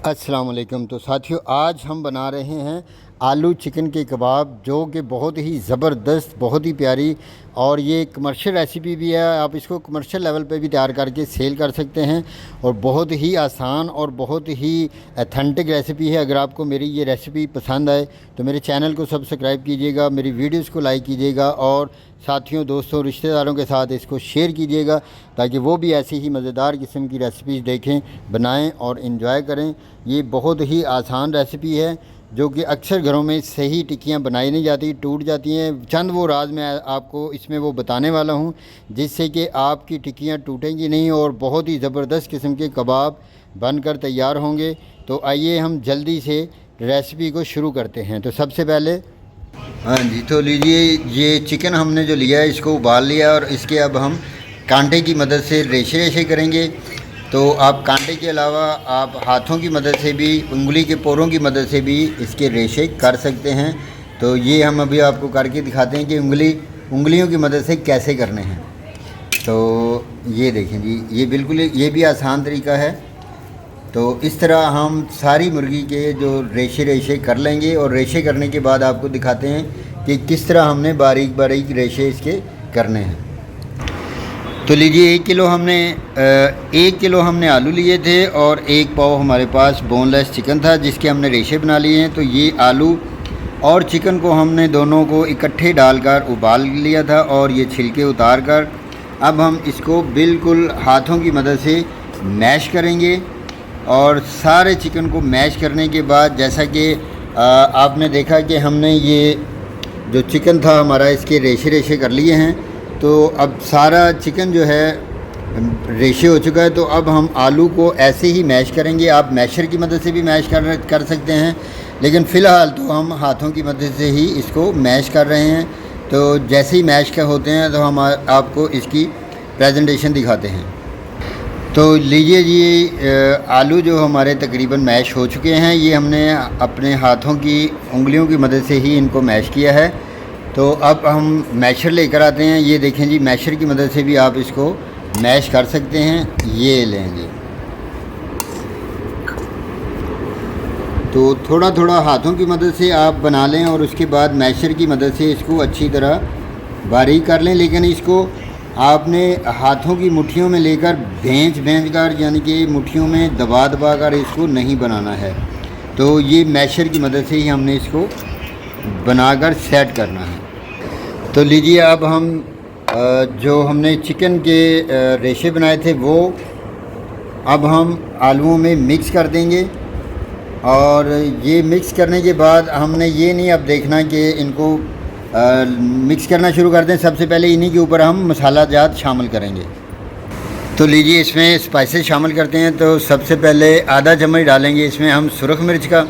अस्सलाम वालेकुम। तो साथियों, आज हम बना रहे हैं आलू चिकन के कबाब, जो कि बहुत ही ज़बरदस्त, बहुत ही प्यारी, और ये कमर्शियल रेसिपी भी है। आप इसको कमर्शियल लेवल पे भी तैयार करके सेल कर सकते हैं, और बहुत ही आसान और बहुत ही अथेंटिक रेसिपी है। अगर आपको मेरी ये रेसिपी पसंद आए तो मेरे चैनल को सब्सक्राइब कीजिएगा, मेरी वीडियोस को लाइक कीजिएगा, और साथियों, दोस्तों, रिश्तेदारों के साथ इसको शेयर कीजिएगा, ताकि वो भी ऐसी ही मज़ेदार किस्म की रेसिपीज़ देखें, बनाएं और इन्जॉय करें। ये बहुत ही आसान रेसिपी है, जो कि अक्सर घरों में सही टिक्कियाँ बनाई नहीं जाती, टूट जाती हैं। चंद वो राज मैं आपको इसमें वो बताने वाला हूँ, जिससे कि आपकी टिक्कियाँ टूटेंगी नहीं और बहुत ही ज़बरदस्त किस्म के कबाब बनकर तैयार होंगे। तो आइए हम जल्दी से रेसिपी को शुरू करते हैं। तो सबसे पहले, हाँ जी, तो लीजिए, ये चिकन हमने जो लिया है इसको उबाल लिया, और इसके अब हम कांटे की मदद से रेशे रेशे करेंगे। तो आप कांटे के अलावा आप हाथों की मदद से भी, उंगली के पोरों की मदद से भी इसके रेशे कर सकते हैं। तो ये हम अभी आपको करके दिखाते हैं कि उंगलियों की मदद से कैसे करने हैं। तो ये देखें जी, ये बिल्कुल ये भी आसान तरीका है। तो इस तरह हम सारी मुर्गी के जो रेशे रेशे कर लेंगे, और रेशे करने के बाद आपको दिखाते हैं कि किस तरह हमने बारीक बारीक रेशे इसके करने हैं। तो लीजिए, 1 किलो हमने आलू लिए थे, और 1 पाव हमारे पास बोनलेस चिकन था, जिसके हमने रेशे बना लिए हैं। तो ये आलू और चिकन को हमने दोनों को इकट्ठे डालकर उबाल लिया था, और ये छिलके उतार कर अब हम इसको बिल्कुल हाथों की मदद से मैश करेंगे। और सारे चिकन को मैश करने के बाद, जैसा कि आपने देखा कि हमने ये जो चिकन था हमारा, इसके रेशे रेशे कर लिए हैं। तो अब सारा चिकन जो है रेशे हो चुका है। तो अब हम आलू को ऐसे ही मैश करेंगे। आप मैशर की मदद से भी मैश कर सकते हैं, लेकिन फ़िलहाल तो हम हाथों की मदद से ही इसको मैश कर रहे हैं। तो जैसे ही मैश का होते हैं तो हम आपको इसकी प्रेजेंटेशन दिखाते हैं। तो लीजिए जी, आलू जो हमारे तकरीबन मैश हो चुके हैं, ये हमने अपने हाथों की उंगलियों की मदद से ही इनको मैश किया है। तो अब हम मैशर लेकर आते हैं। ये देखें जी, मैशर की मदद से भी आप इसको मैश कर सकते हैं। ये लेंगे, तो थोड़ा थोड़ा हाथों की मदद से आप बना लें, और उसके बाद मैशर की मदद से इसको अच्छी तरह बारीक कर लें। लेकिन इसको आपने हाथों की मुट्ठियों में लेकर भेंच कर, यानी कि मुट्ठियों में दबा कर इसको नहीं बनाना है। तो ये मैशर की मदद से ही हमने इसको बनाकर सेट करना है। तो लीजिए, अब हम जो हमने चिकन के रेशे बनाए थे वो अब हम आलूओं में मिक्स कर देंगे। और ये मिक्स करने के बाद हमने ये नहीं अब देखना कि इनको मिक्स करना शुरू कर दें। सबसे पहले इन्हीं के ऊपर हम मसाला जात शामिल करेंगे। तो लीजिए, इसमें स्पाइसेस शामिल करते हैं। तो सबसे पहले आधा चम्मच डालेंगे इसमें हम सुरख मिर्च का।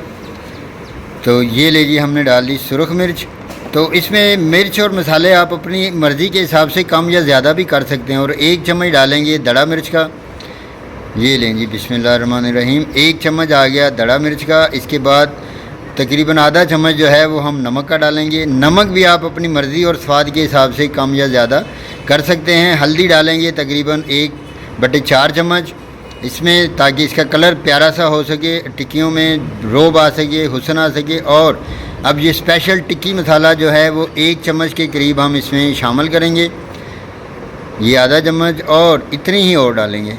तो ये लीजिए, हमने डाल दी सुरख मिर्च। तो इसमें मिर्च और मसाले आप अपनी मर्ज़ी के हिसाब से कम या ज़्यादा भी कर सकते हैं। और 1 चम्मच डालेंगे दड़ा मिर्च का। ये लेंगे, बिस्मिल्लाहिर्रहमानिर्रहीम, 1 चम्मच आ गया दड़ा मिर्च का। इसके बाद तकरीबन आधा चम्मच जो है वो हम नमक का डालेंगे। नमक भी आप अपनी मर्ज़ी और स्वाद के हिसाब से कम या ज़्यादा कर सकते हैं। हल्दी डालेंगे तकरीबन 1/4 चम्मच इसमें, ताकि इसका कलर प्यारा सा हो सके, टिक्कियों में रोब आ सके, हुस्न आ सके। और अब ये स्पेशल टिक्की मसाला जो है वो 1 चम्मच के करीब हम इसमें शामिल करेंगे। ये आधा चम्मच, और इतनी ही और डालेंगे।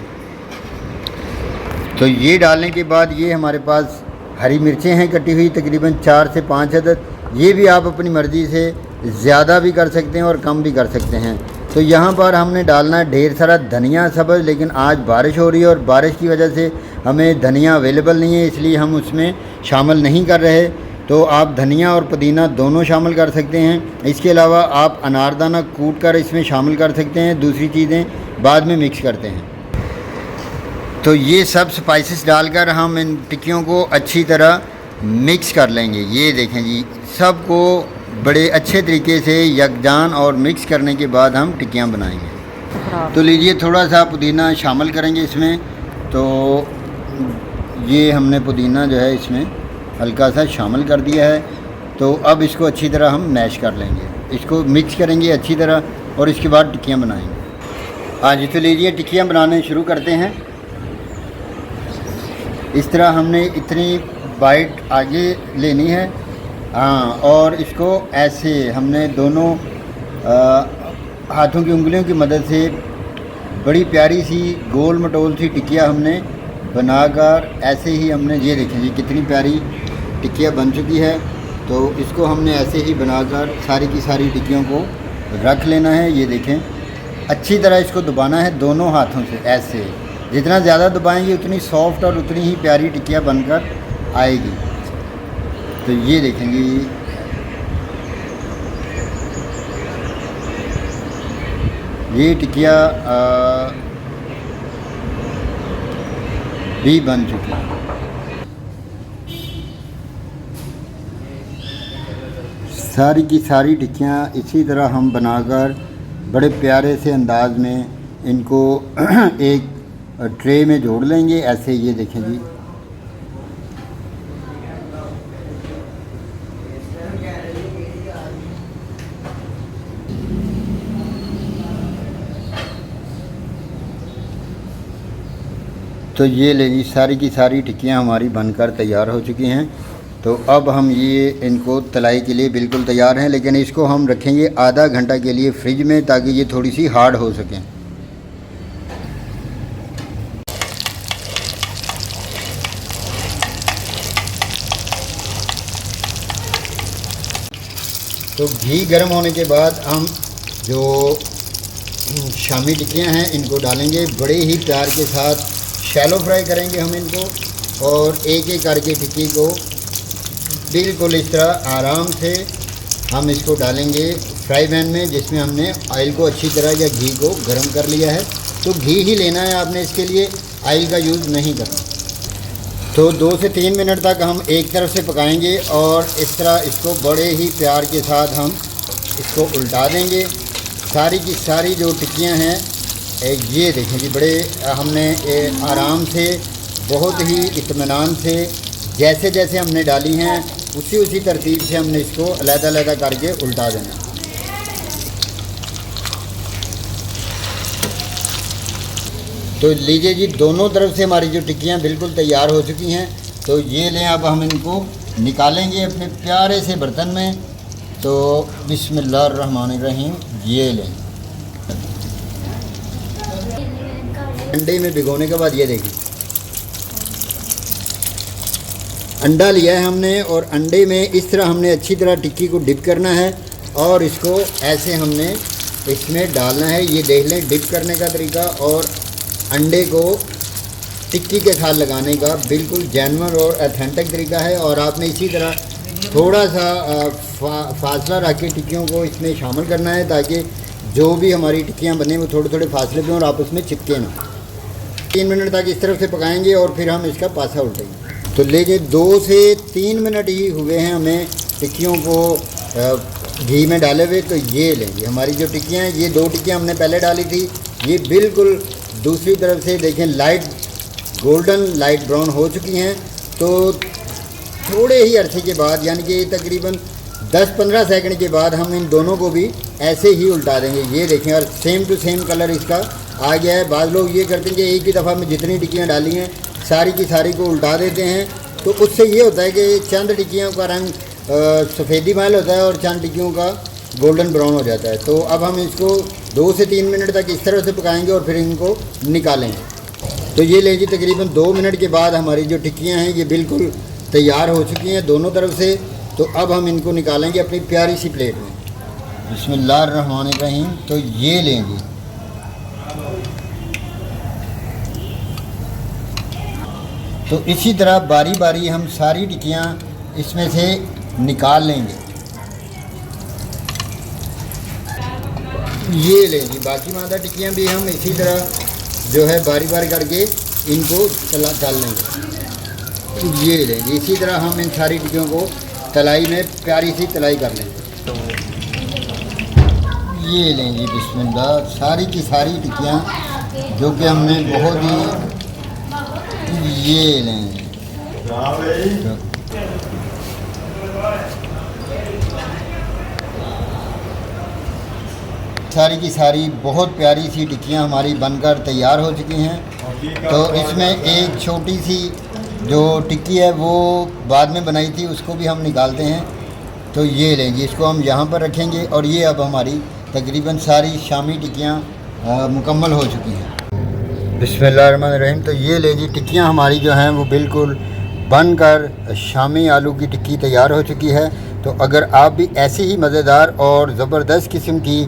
तो ये डालने के बाद ये हमारे पास हरी मिर्चें हैं कटी हुई, तकरीबन 4 से 5 अदद। ये भी आप अपनी मर्ज़ी से ज़्यादा भी कर सकते हैं और कम भी कर सकते हैं। तो यहाँ पर हमने डालना है ढेर सारा धनिया सब्ज़, लेकिन आज बारिश हो रही है और बारिश की वजह से हमें धनिया अवेलेबल नहीं है, इसलिए हम उसमें शामिल नहीं कर रहे। तो आप धनिया और पुदीना दोनों शामिल कर सकते हैं। इसके अलावा आप अनारदाना कूट कर इसमें शामिल कर सकते हैं। दूसरी चीज़ें बाद में मिक्स करते हैं। तो ये सब स्पाइसेस डालकर हम इन टिक्कियों को अच्छी तरह मिक्स कर लेंगे। ये देखें जी, सबको बड़े अच्छे तरीके से यकजान और मिक्स करने के बाद हम टिक्कियाँ बनाएंगे। तो लीजिए, थोड़ा सा पुदीना शामिल करेंगे इसमें। तो ये हमने पुदीना जो है इसमें हल्का सा शामिल कर दिया है। तो अब इसको अच्छी तरह हम मैश कर लेंगे, इसको मिक्स करेंगे अच्छी तरह, और इसके बाद टिक्कियाँ बनाएंगे। हाँ जी, तो लीजिए, टिक्कियाँ बनाने शुरू करते हैं। इस तरह हमने इतनी बाइट आगे लेनी है। हाँ, और इसको ऐसे हमने दोनों हाथों की उंगलियों की मदद से बड़ी प्यारी सी गोल मटोल सी टिकिया हमने बनाकर ऐसे ही हमने, ये देखें जी कितनी प्यारी टिकिया बन चुकी है। तो इसको हमने ऐसे ही बनाकर सारी की सारी टिक्कियों को रख लेना है। ये देखें, अच्छी तरह इसको दबाना है दोनों हाथों से ऐसे। जितना ज़्यादा दबाएंगे उतनी सॉफ्ट और उतनी ही प्यारी टिक्किया बनकर आएगी। तो ये देखेंगे, ये टिक्किया भी बन चुकी है। सारी की सारी टिक्कियाँ इसी तरह हम बनाकर बड़े प्यारे से अंदाज में इनको एक ट्रे में जोड़ लेंगे ऐसे। ये देखें जी, तो ये ले जी, सारी की सारी टिक्कियाँ हमारी बनकर तैयार हो चुकी हैं। तो अब हम ये इनको तलाई के लिए बिल्कुल तैयार हैं, लेकिन इसको हम रखेंगे आधा घंटा के लिए फ्रिज में ताकि ये थोड़ी सी हार्ड हो सकें। तो घी गर्म होने के बाद हम जो शामी टिक्कियाँ हैं इनको डालेंगे। बड़े ही प्यार के साथ शैलो फ्राई करेंगे हम इनको, और एक एक करके टिक्की को बिल्कुल इस तरह आराम से हम इसको डालेंगे फ्राई पैन में, जिसमें हमने ऑयल को अच्छी तरह या घी को गर्म कर लिया है। तो घी ही लेना है आपने, इसके लिए ऑयल का यूज़ नहीं करना। तो 2 से 3 मिनट तक हम एक तरफ से पकाएंगे और इस तरह इसको बड़े ही प्यार के साथ हम इसको उल्टा देंगे। सारी की सारी जो टिक्कियाँ हैं ये देखें जी, बड़े हमने आराम से बहुत ही इत्मीनान से जैसे जैसे हमने डाली हैं उसी तरतीब से हमने इसको अलग-अलग करके उल्टा देना। तो लीजिए जी, दोनों तरफ से हमारी जो टिक्कियाँ बिल्कुल तैयार हो चुकी हैं। तो ये लें, अब हम इनको निकालेंगे अपने प्यारे से बर्तन में। तो बिस्मिल्लाहिर्रहमानिर्रहीम, ये लें। अंडे में भिगोने के बाद ये देखिए, अंडा लिया है हमने और अंडे में इस तरह हमने अच्छी तरह टिक्की को डिप करना है और इसको ऐसे हमने इसमें डालना है। ये देख लें डिप करने का तरीका और अंडे को टिक्की के साथ लगाने का बिल्कुल जेन्युइन और ऑथेंटिक तरीका है। और आपने इसी तरह थोड़ा सा फासला रख के टिक्कियों को इसमें शामिल करना है ताकि जो भी हमारी टिक्कियाँ बने वो थोड़े थोड़े फासले पे और आपस में चिपके ना। 3 मिनट तक इस तरफ से पकाएंगे और फिर हम इसका पासा उल्टेंगे। तो लेकिन 2 से 3 मिनट ही हुए हैं हमें टिक्कियों को घी में डाले हुए। तो ये लेंगे हमारी जो टिक्कियाँ हैं, ये 2 टिक्कियाँ हमने पहले डाली थी, ये बिल्कुल दूसरी तरफ से देखें लाइट गोल्डन लाइट ब्राउन हो चुकी हैं। तो थोड़े ही अरसे के बाद, यानी कि तकरीबन 10-15 सेकंड के बाद हम इन दोनों को भी ऐसे ही उल्टा देंगे। ये देखें, और सेम टू सेम कलर इसका आ गया है। बाद लोग ये करते हैं कि एक ही दफ़ा में जितनी टिक्कियाँ डाली हैं सारी की सारी को उल्टा देते हैं। तो उससे ये होता है कि चंद टिक्कियों का रंग सफ़ेदी माइल होता है और चंद टिक्कियों का गोल्डन ब्राउन हो जाता है। तो अब हम इसको 2 से 3 मिनट तक इस तरह से पकाएंगे और फिर इनको निकालेंगे। तो ये ले जी, तकरीबन 2 मिनट के बाद हमारी जो टिक्कियाँ हैं ये बिल्कुल तैयार हो चुकी हैं दोनों तरफ से। तो अब हम इनको निकालेंगे अपनी प्यारी सी प्लेट में। बिस्मिल्लाहिर्रहमानिर्रहीम। तो ये लेंगे, तो इसी तरह बारी बारी हम सारी टिक्कियाँ इसमें से निकाल लेंगे। ये लें जी, बाकी मादा टिक्कियाँ भी हम इसी तरह जो है बारी बारी करके इनको डाल लेंगे। ये लें जी, इसी तरह हम इन सारी टिक्कियों को तलाई में प्यारी सी तलाई कर लेंगे। ये लें जी, बिस्मिल्लाह, सारी की सारी टिक्कियाँ जो कि हमने बहुत ही, ये लें सारी की सारी बहुत प्यारी सी टिक्कियाँ हमारी बनकर तैयार हो चुकी हैं। तो इसमें एक छोटी सी जो टिक्की है वो बाद में बनाई थी उसको भी हम निकालते हैं। तो ये लें जी, इसको हम यहाँ पर रखेंगे और ये अब हमारी तकरीबन सारी शामी टिक्कियाँ मुकम्मल हो चुकी हैं। बिस्मिल्लाहिर्रहमानिर्रहीम। तो ये ले जी, टिक्कियाँ हमारी जो हैं वो बिल्कुल बनकर शामी आलू की टिक्की तैयार हो चुकी है। तो अगर आप भी ऐसी ही मज़ेदार और ज़बरदस्त किस्म की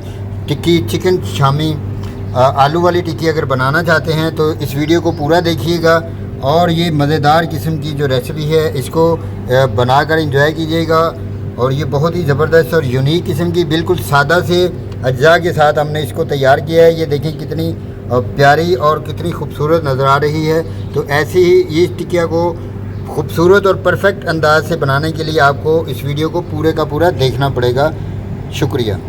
टिक्की चिकन शामी आलू वाली टिक्की अगर बनाना चाहते हैं तो इस वीडियो को पूरा देखिएगा और ये मज़ेदार किस्म की जो रेसिपी है इसको बनाकर एंजॉय कीजिएगा। और ये बहुत ही ज़बरदस्त और यूनिक किस्म की बिल्कुल सादा से अज्जा के साथ हमने इसको तैयार किया है। ये देखें कितनी प्यारी और कितनी खूबसूरत नज़र आ रही है। तो ऐसे ही ये टिक्किया को खूबसूरत और परफेक्ट अंदाज से बनाने के लिए आपको इस वीडियो को पूरे का पूरा देखना पड़ेगा। शुक्रिया।